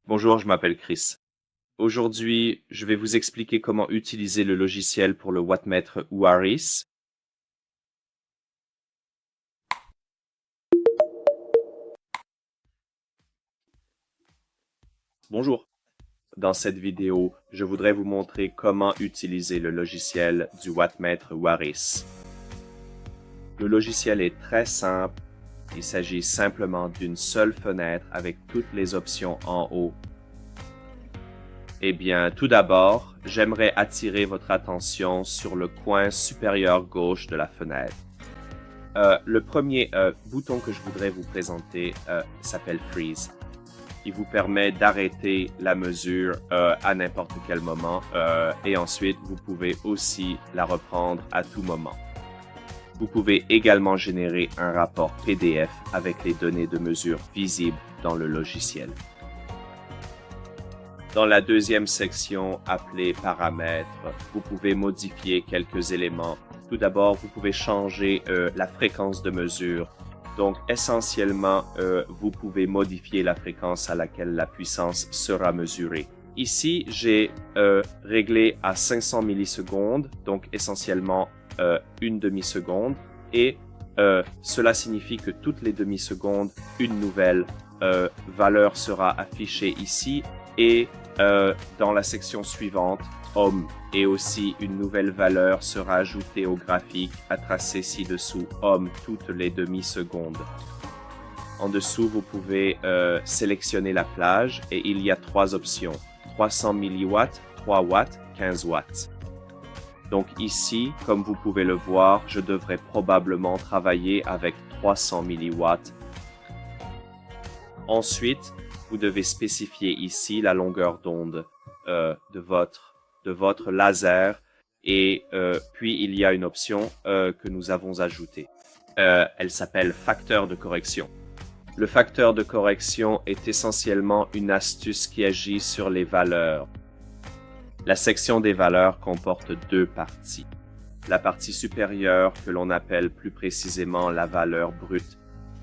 Bonjour, je m'appelle Chris. Aujourd'hui, je vais vous expliquer comment utiliser le logiciel pour le wattmètre Waris. Bonjour. Dans cette vidéo, je voudrais vous montrer comment utiliser le logiciel du wattmètre Waris. Le logiciel est très simple. Il s'agit simplement d'une seule fenêtre avec toutes les options en haut. Eh bien, tout d'abord, j'aimerais attirer votre attention sur le coin supérieur gauche de la fenêtre. Le premier bouton que je voudrais vous présenter s'appelle Freeze. Il vous permet d'arrêter la mesure à n'importe quel moment et ensuite vous pouvez aussi la reprendre à tout moment. Vous pouvez également générer un rapport PDF avec les données de mesure visibles dans le logiciel. Dans la deuxième section appelée Paramètres, vous pouvez modifier quelques éléments. Tout d'abord, vous pouvez changer la fréquence de mesure. Donc, essentiellement, vous pouvez modifier la fréquence à laquelle la puissance sera mesurée. Ici, j'ai réglé à 500 millisecondes, donc essentiellement une demi-seconde. Et cela signifie que toutes les demi-secondes, une nouvelle valeur sera affichée ici. Et dans la section suivante, Ohm, et aussi une nouvelle valeur sera ajoutée au graphique à tracer ci-dessous Ohm toutes les demi-secondes. En dessous, vous pouvez sélectionner la plage et il y a trois options, 300 milliwatts, 3 watts, 15 watts. Donc ici, comme vous pouvez le voir, je devrais probablement travailler avec 300 milliwatts. Ensuite, vous devez spécifier ici la longueur d'onde de votre laser et puis il y a une option que nous avons ajoutée. Elle s'appelle facteur de correction. Le facteur de correction est essentiellement une astuce qui agit sur les valeurs. La section des valeurs comporte deux parties. La partie supérieure que l'on appelle plus précisément la valeur brute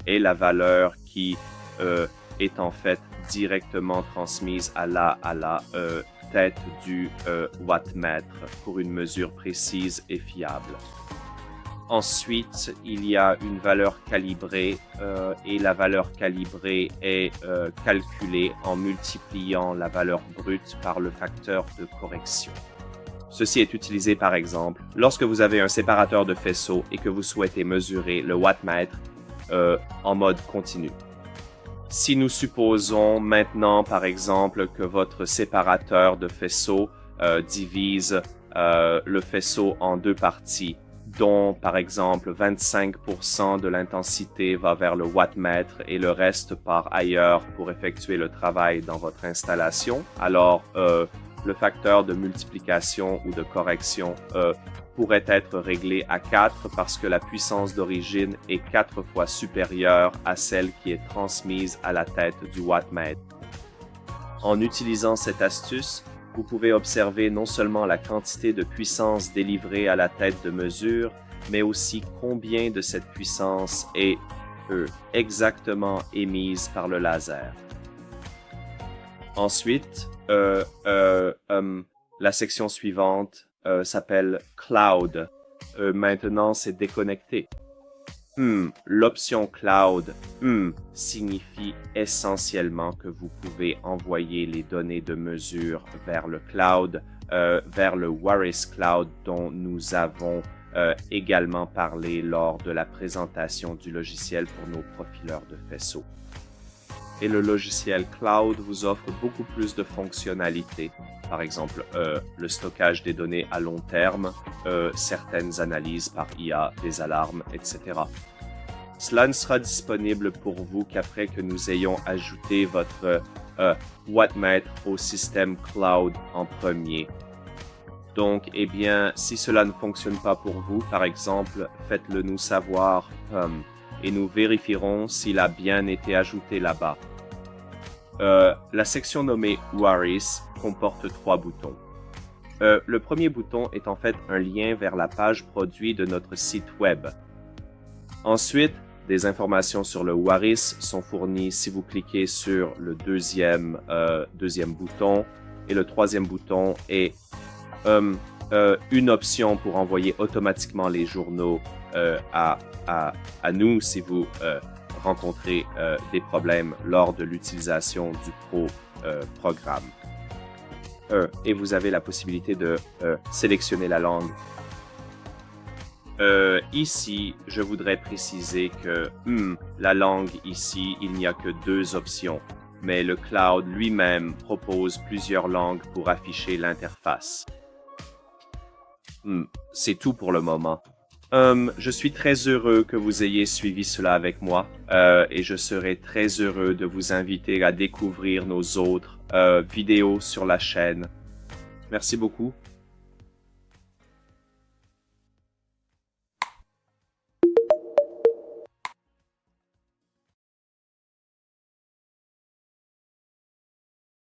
et la valeur qui est en fait directement transmise à la tête du wattmètre pour une mesure précise et fiable. Ensuite, il y a une valeur calibrée et la valeur calibrée est calculée en multipliant la valeur brute par le facteur de correction. Ceci est utilisé par exemple lorsque vous avez un séparateur de faisceau et que vous souhaitez mesurer le wattmètre en mode continu. Si nous supposons maintenant, par exemple, que votre séparateur de faisceau divise le faisceau en deux parties, dont, par exemple, 25% de l'intensité va vers le wattmètre et le reste part ailleurs pour effectuer le travail dans votre installation, alors le facteur de multiplication ou de correction pourrait être réglé à 4 parce que la puissance d'origine est 4 fois supérieure à celle qui est transmise à la tête du wattmètre. En utilisant cette astuce, vous pouvez observer non seulement la quantité de puissance délivrée à la tête de mesure, mais aussi combien de cette puissance est exactement émise par le laser. Ensuite, la section suivante s'appelle Cloud. Maintenant, c'est déconnecté. L'option Cloud signifie essentiellement que vous pouvez envoyer les données de mesure vers le cloud, vers le Waris Cloud dont nous avons également parlé lors de la présentation du logiciel pour nos profileurs de faisceaux. Et le logiciel Cloud vous offre beaucoup plus de fonctionnalités. Par exemple, le stockage des données à long terme, certaines analyses par IA, des alarmes, etc. Cela ne sera disponible pour vous qu'après que nous ayons ajouté votre wattmètre au système Cloud en premier. Donc, eh bien, si cela ne fonctionne pas pour vous, par exemple, faites-le nous savoir et nous vérifierons s'il a bien été ajouté là-bas. La section nommée Waris comporte 3 boutons. Le premier bouton est en fait un lien vers la page produit de notre site web. Ensuite, Des informations sur le Waris sont fournies si vous cliquez sur le deuxième bouton. Et le troisième bouton est une option pour envoyer automatiquement les journaux à nous si vous rencontrez des problèmes lors de l'utilisation du programme. Et vous avez la possibilité de sélectionner la langue. Ici, je voudrais préciser que la langue ici, il n'y a que 2 options, mais le cloud lui-même propose plusieurs langues pour afficher l'interface. C'est tout pour le moment. Je suis très heureux que vous ayez suivi cela avec moi et je serai très heureux de vous inviter à découvrir nos autres vidéos sur la chaîne. Merci beaucoup.